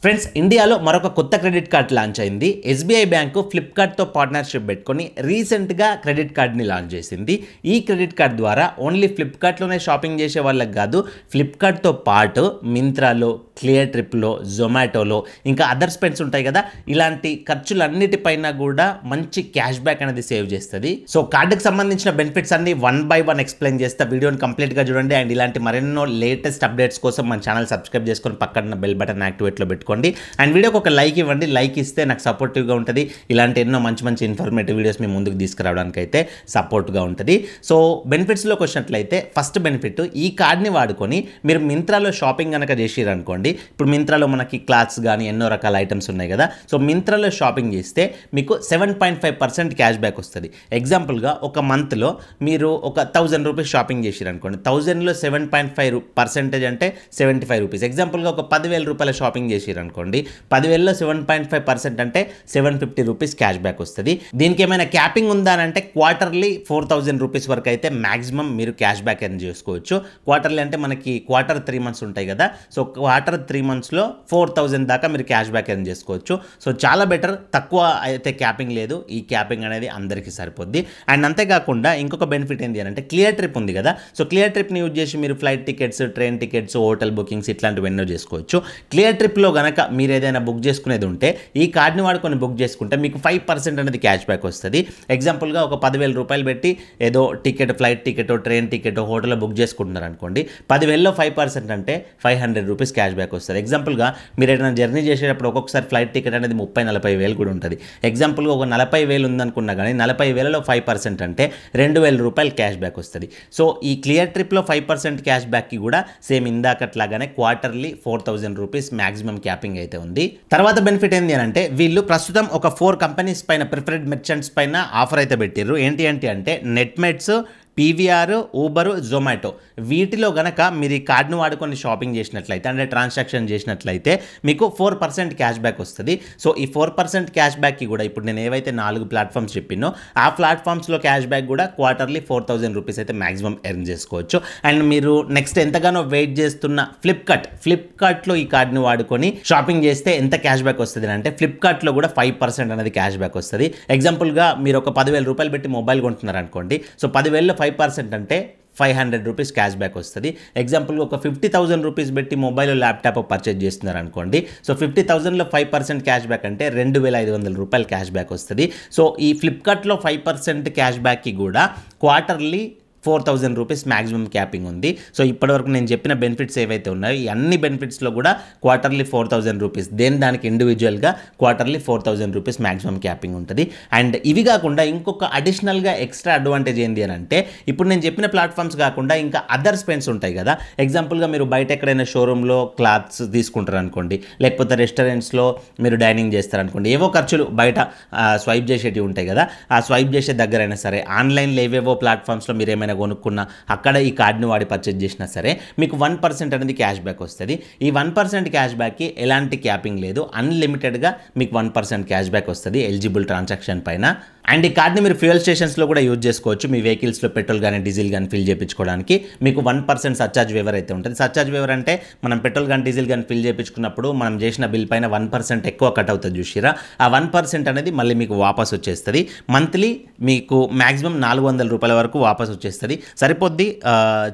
Friends, ఇండియాలో మరొక కొత్త క్రెడిట్ కార్డ్ లాంచ్ అయింది. ఎస్బీఐ బ్యాంకు ఫ్లిప్కార్ట్తో పార్ట్నర్షిప్ పెట్టుకొని రీసెంట్గా క్రెడిట్ కార్డ్ని లాంచ్ చేసింది. ఈ క్రెడిట్ కార్డ్ ద్వారా ఓన్లీ ఫ్లిప్కార్ట్లోనే షాపింగ్ చేసే వాళ్ళకి కాదు, ఫ్లిప్కార్ట్తో పాటు మింత్రాలో, క్లియర్ ట్రిప్లో, జొమాటోలో, ఇంకా అదర్ స్పెండ్స్ ఉంటాయి కదా, ఇలాంటి ఖర్చులన్నిటిపైన కూడా మంచి క్యాష్ బ్యాక్ అనేది సేవ్ చేస్తుంది. సో కార్డుకి సంబంధించిన బెనిఫిట్స్ అన్ని 1 by 1 ఎక్స్ప్లెయిన్ చేస్తా. వీడియోని కంప్లీట్గా చూడండి. అండ్ ఇలాంటి మరెన్నో లేటెస్ట్ అప్డేట్స్ కోసం మన ఛానల్ సబ్స్క్రైబ్ చేసుకొని పక్కన బెల్ బటన్ యాక్టివేట్లో పెట్టుకోండి. అండ్ వీడియోకి ఒక లైక్ ఇవ్వండి. లైక్ ఇస్తే నాకు సపోర్టివ్గా ఉంటుంది. ఇలాంటి ఎన్నో మంచి మంచి ఇన్ఫర్మేటివ్ వీడియోస్ మీ ముందుకు తీసుకురావడానికి అయితే సపోర్ట్గా ఉంటుంది. సో బెనిఫిట్స్లోకి వచ్చినట్లయితే ఫస్ట్ బెనిఫిట్, ఈ కార్డ్ని వాడుకొని మీరు మింత్రాలో షాపింగ్ కనుక చేసిరనుకోండి. ఇప్పుడు మింత్రాలో మనకి క్లాత్స్ కానీ ఎన్నో రకాల ఐటమ్స్ ఉన్నాయి కదా. సో మింత్రాలో షాపింగ్ చేస్తే మీకు 7.5% క్యాష్ బ్యాక్ వస్తుంది. ఎగ్జాంపుల్గా ఒక మంత్లో మీరు ఒక 1000 రూపీస్ షాపింగ్ చేసిరనుకోండి. 1000లో 7.5% అంటే 75 రూపీస్. ఎగ్జాంపుల్గా ఒక 10,000 రూపాయల షాపింగ్ చేసిరనుకోండి, 10,000లో 7.5% అంటే 750 రూపీస్ క్యాష్ బ్యాక్ వస్తుంది. దీనికి ఏమైనా క్యాపింగ్ ఉందా అంటే క్వార్టర్లీ 4,000 రూపీస్ వరకు అయితే మాక్సిమం మీరు క్యాష్ బ్యాక్ ఎర్న్ చేసుకోవచ్చు. క్వార్టర్లీ అంటే మనకి క్వార్టర్ 3 months ఉంటాయి కదా. సో క్వార్టర్ 3 monthsలో 4,000 దాకా మీరు క్యాష్ బ్యాక్ ఎర్న్ చేసుకోవచ్చు. సో చాలా బెటర్. తక్కువ అయితే క్యాపింగ్ లేదు. ఈ క్యాపింగ్ అనేది అందరికీ సరిపోద్ది. అండ్ అంతేకాకుండా ఇంకొక బెనిఫిట్ ఏంటి అంటే క్లియర్ ట్రిప్ ఉంది కదా. సో క్లియర్ ట్రిప్ని యూజ్ చేసి మీరు flight tickets, train tickets, hotel bookings ఇట్లాంటివి ఎన్నో చేసుకోవచ్చు. క్లియర్ ట్రిప్లో కనుక మీరు ఏదైనా బుక్ చేసుకునేది ఉంటే ఈ కార్డ్ని వాడుకొని బుక్ చేసుకుంటే మీకు 5% అనేది క్యాష్ బ్యాక్ వస్తుంది. ఎగ్జాంపుల్గా ఒక 10,000 రూపాయలు పెట్టి ఏదో ticket, flight ticket, train ticket, హోటల్లో బుక్ చేసుకుంటున్నారు అనుకోండి. 10,000లో 5% అంటే 500 రూపీస్ క్యాష్ బ్యాక్ వస్తుంది. ఎగ్జాంపుల్గా మీరు ఏదైనా జర్నీ చేసేటప్పుడు ఒక్కొక్కసారి ఫ్లైట్ టికెట్ అనేది 30-40 వేలు కూడా ఉంటుంది. ఎగ్జాంపుల్గా ఒక 40 వేలు ఉందనుకున్నా కానీ 40 వేలలో 5% అంటే 2,000 రూపాయలు క్యాష్ బ్యాక్ వస్తుంది. సో ఈ క్లియర్ ట్రిప్లో 5% క్యాష్ బ్యాక్కి కూడా సేమ్ ఇందాకట్లాగానే క్వార్టర్లీ 4,000 రూపీస్ మ్యాక్సిమం క్యాపింగ్ అయితే ఉంది. తర్వాత బెనిఫిట్ ఏంటి అంటే వీళ్ళు ప్రస్తుతం ఒక 4 కంపెనీస్ పైన, ప్రిఫర్డ్ మెర్చెంట్స్ పైన ఆఫర్ అయితే పెట్టిర్రు. ఏంటి అంటే నెట్మెట్స్, పీవీఆర్, ఊబర్, జొమాటో, వీటిలో గనక మీరు ఈ కార్డును వాడుకొని షాపింగ్ చేసినట్లయితే అంటే ట్రాన్సాక్షన్ చేసినట్లయితే మీకు 4% క్యాష్ బ్యాక్ వస్తుంది. సో ఈ 4% క్యాష్ బ్యాక్కి కూడా ఇప్పుడు నేను ఏవైతే 4 ప్లాట్ఫామ్స్ చెప్పినో ఆ ప్లాట్ఫామ్స్లో క్యాష్ బ్యాక్ కూడా క్వార్టర్లీ 4,000 రూపీస్ అయితే మాక్సిమం ఎర్న్ చేసుకోవచ్చు. అండ్ మీరు నెక్స్ట్ ఎంతగానో వెయిట్ చేస్తున్న ఫ్లిప్కార్ట్లో ఈ కార్డుని వాడుకొని షాపింగ్ చేస్తే ఎంత క్యాష్ బ్యాక్ వస్తుంది అంటే ఫ్లిప్కార్ట్లో కూడా 5% అనేది క్యాష్ బ్యాక్ వస్తుంది. ఎగ్జాంపుల్గా మీరు ఒక 10,000 రూపాయలు పెట్టి మొబైల్ కొంటున్నారు అనుకోండి. సో 10,000లో 5% అంటే 500 రూపీస్ క్యాష్ బ్యాక్ వస్తుంది. ఎగ్జాంపుల్గా ఒక 50,000 రూపీస్ పెట్టి మొబైల్, ల్యాప్టాప్ పర్చేజ్ చేస్తున్నారు అనుకోండి. సో 50,000లో 5% క్యాష్ బ్యాక్ అంటే 2,500 రూపాయలు క్యాష్ బ్యాక్ వస్తుంది. సో ఈ ఫ్లిప్కార్ట్లో 5% క్యాష్ బ్యాక్కి కూడా క్వార్టర్లీ 4,000 రూపీస్ మ్యాక్సిమం క్యాపింగ్ ఉంది. సో ఇప్పటివరకు నేను చెప్పిన బెనిఫిట్స్ ఏవైతే ఉన్నాయో ఈ అన్ని బెనిఫిట్స్లో కూడా క్వార్టర్లీ 4,000 రూపీస్, దానికి ఇండివిజువల్గా క్వార్టర్లీ 4,000 రూపీస్ మ్యాక్సిమం క్యాపింగ్ ఉంటుంది. అండ్ ఇవి కాకుండా ఇంకొక అడిషనల్గా ఎక్స్ట్రా అడ్వాంటేజ్ ఏంటి అంటే ఇప్పుడు నేను చెప్పిన ప్లాట్ఫామ్స్ కాకుండా ఇంకా అదర్ స్పెండ్స్ ఉంటాయి కదా. ఎగ్జాంపుల్గా మీరు బయట ఎక్కడైనా షోరూంలో క్లాత్స్ తీసుకుంటారు అనుకోండి, లేకపోతే రెస్టారెంట్స్లో మీరు డైనింగ్ చేస్తారు అనుకోండి. ఏవో ఖర్చులు బయట స్వైప్ చేసేటివి ఉంటాయి కదా. ఆ స్వైప్ చేసే దగ్గరైనా సరే, ఆన్లైన్లో ఏవేవో ప్లాట్ఫామ్స్లో మీరు ఏమైనా కొనుక్కున్నా అక్కడ ఈ కార్డుని వాడి పర్చేజ్ చేసినా సరే మీకు 1% అనేది క్యాష్ బ్యాక్ వస్తుంది. ఈ 1% క్యాష్ బ్యాక్కి ఎలాంటి క్యాపింగ్ లేదు. అన్లిమిటెడ్గా మీకు 1% క్యాష్ బ్యాక్ వస్తుంది ఎలిజిబుల్ ట్రాన్సాక్షన్ పైన. అండ్ ఈ కార్డ్ని మీరు ఫ్యూయల్ స్టేషన్స్లో కూడా యూజ్ చేసుకోవచ్చు. మీ వెహికల్స్లో పెట్రోల్ కానీ డీజిల్ కానీ ఫిల్ చేయించుకోవడానికి మీకు 1% సర్చార్జ్ వేవర్ అయితే ఉంటుంది. సర్చార్జ్ వేవర్ అంటే మనం పెట్రోల్ కానీ డీజిల్ కానీ ఫిల్ చేయించుకున్నప్పుడు మనం చేసిన బిల్ పైన 1% ఎక్కువ కట్ అవుతుంది చూసిరా. ఆ 1% అనేది మళ్ళీ మీకు వాపస్ వచ్చేస్తుంది. మంత్లీ మీకు మ్యాక్సిమం 400 రూపాయల వరకు వాపస్ వచ్చేస్తుంది. సరిపోద్ది,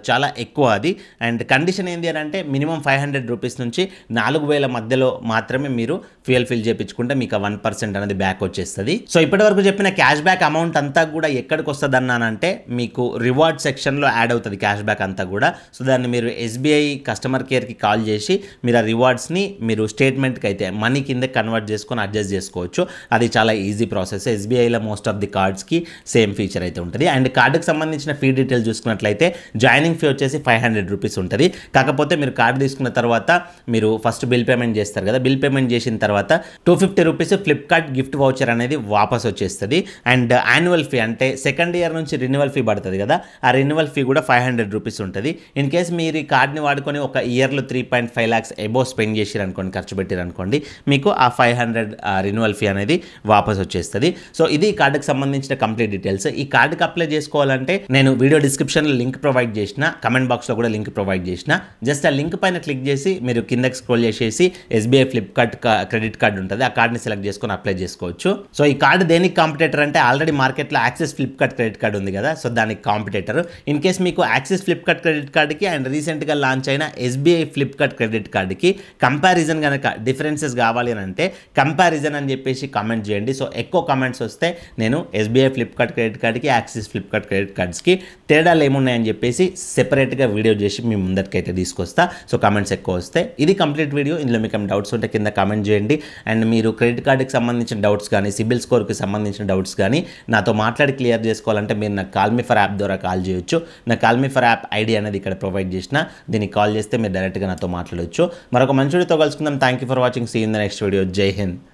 చాలా ఎక్కువ అది. అండ్ కండిషన్ ఏంటి అంటే మినిమం 500 రూపీస్ నుంచి 4,000 మధ్యలో మాత్రమే మీరు ఫ్యూయల్ ఫిల్ చేయించుకుంటే మీకు 1% అనేది బ్యాక్ వచ్చేస్తుంది. సో ఇప్పటివరకు చెప్పిన క్యాష్ బ్యాక్ అమౌంట్ అంతా కూడా ఎక్కడికి వస్తుంది అన్నానంటే మీకు రివార్డ్ సెక్షన్లో యాడ్ అవుతుంది క్యాష్ బ్యాక్ అంతా కూడా. సో దాన్ని మీరు ఎస్బీఐ కస్టమర్ కేర్కి కాల్ చేసి మీరు ఆ రివార్డ్స్ని మీరు స్టేట్మెంట్కి అయితే మనీ కింద కన్వర్ట్ చేసుకొని అడ్జస్ట్ చేసుకోవచ్చు. అది చాలా ఈజీ ప్రాసెస్. ఎస్బీఐలో మోస్ట్ ఆఫ్ ది కార్డ్స్కి సేమ్ ఫీచర్ అయితే ఉంటుంది. అండ్ కార్డుకి సంబంధించిన ఫీ డీటెయిల్స్ చూసుకున్నట్లయితే జాయినింగ్ ఫీ వచ్చేసి 500 రూపీస్ ఉంటుంది. కాకపోతే మీరు కార్డు తీసుకున్న తర్వాత మీరు ఫస్ట్ బిల్ పేమెంట్ చేస్తారు కదా. బిల్ పేమెంట్ చేసిన తర్వాత 250 రూపీస్ ఫ్లిప్కార్ట్ గిఫ్ట్ వౌచర్ అనేది వాపస్ వచ్చేస్తుంది. అండ్ యాన్యువల్ ఫీ అంటే సెకండ్ ఇయర్ నుంచి రెన్యువల్ ఫీ పడుతుంది కదా, ఆ రెన్యువల్ ఫీ కూడా 500 రూపీస్ ఉంటుంది. ఇన్ కేస్ మీరు ఈ కార్డ్ని వాడుకొని ఒక ఇయర్లో 3.5 lakhs అబోవ్ స్పెండ్ చేసిరనుకోండి, ఖర్చు పెట్టిరనుకోండి, మీకు ఆ 500 రెన్యువల్ ఫీ అనేది వాపస్ వచ్చేస్తుంది. సో ఇది ఈ కార్డుకి సంబంధించిన కంప్లీట్ డీటెయిల్స్. ఈ కార్డుకి అప్లై చేసుకోవాలంటే నేను వీడియో డిస్క్రిప్షన్లో లింక్ ప్రొవైడ్ చేసిన, కమెంట్ బాక్స్లో కూడా లింక్ ప్రొవైడ్ చేసిన. జస్ట్ ఆ లింక్ పైన క్లిక్ చేసి మీరు కిందకి స్క్రోల్ చేసేసి ఎస్బీఐ ఫ్లిప్కార్ట్ క్రెడిట్ కార్డు ఉంటుంది, ఆ కార్డ్ని సెలెక్ట్ చేసుకొని అప్లై చేసుకోవచ్చు. సో ఈ కార్డు దేనికి కాంపిటేటర్ అంటే ఆల్రెడీ మార్కెట్లో యాక్సిస్ ఫ్లిప్కార్ట్ క్రెడిట్ కార్డు ఉంది కదా, సో దానికి కాంపిటేటర్. ఇన్ కేస్ మీకు యాక్సిస్ ఫ్లిప్కార్ట్ క్రెడిట్ కార్డుకి అండ్ రీసెంట్గా లాంచ్ అయిన ఎస్బీఐ ఫ్లిప్కార్ట్ క్రెడిట్ కార్డుకి కంపారిజన్ కనుక డిఫరెన్సెస్ కావాలి అని అంటే కంపారిజన్ అని చెప్పేసి కామెంట్ చేయండి. సో ఎక్కువ కామెంట్స్ వస్తే నేను ఎస్బీఐ ఫ్లిప్కార్ట్ క్రెడిట్ కార్డ్కి యాక్సిస్ ఫ్లిప్కార్ట్ క్రెడిట్ కార్డ్స్కి తేడాలు ఏమున్నాయని చెప్పేసి సెపరేట్గా వీడియో చేసి మీ ముందరికైతే తీసుకొస్తా. సో కామెంట్స్ ఎక్కువ వస్తే ఇది కంప్లీట్ వీడియో. ఇందులో మీకు డౌట్స్ ఉంటే కింద కామెంట్ చేయండి. అండ్ మీరు క్రెడిట్ కార్డుకి సంబంధించిన డౌట్స్ కానీ సిబిల్ స్కోర్కి సంబంధించిన డౌట్స్ కానీ నాతో మాట్లాడి క్లియర్ చేసుకోవాలంటే మీరు నాకు కాల్ మీ ఫర్ యాప్ ద్వారా కాల్ చేయొచ్చు. నా call me for app ID అనేది ఇక్కడ ప్రొవైడ్ చేసిన, దీనికి కాల్ చేస్తే మీరు డైరెక్ట్గా నాతో మాట్లాడవచ్చు. మరొక మంచి వీడియోతో కలుసుకుందాం. Thank you for watching. See in the next video. జై హింద్.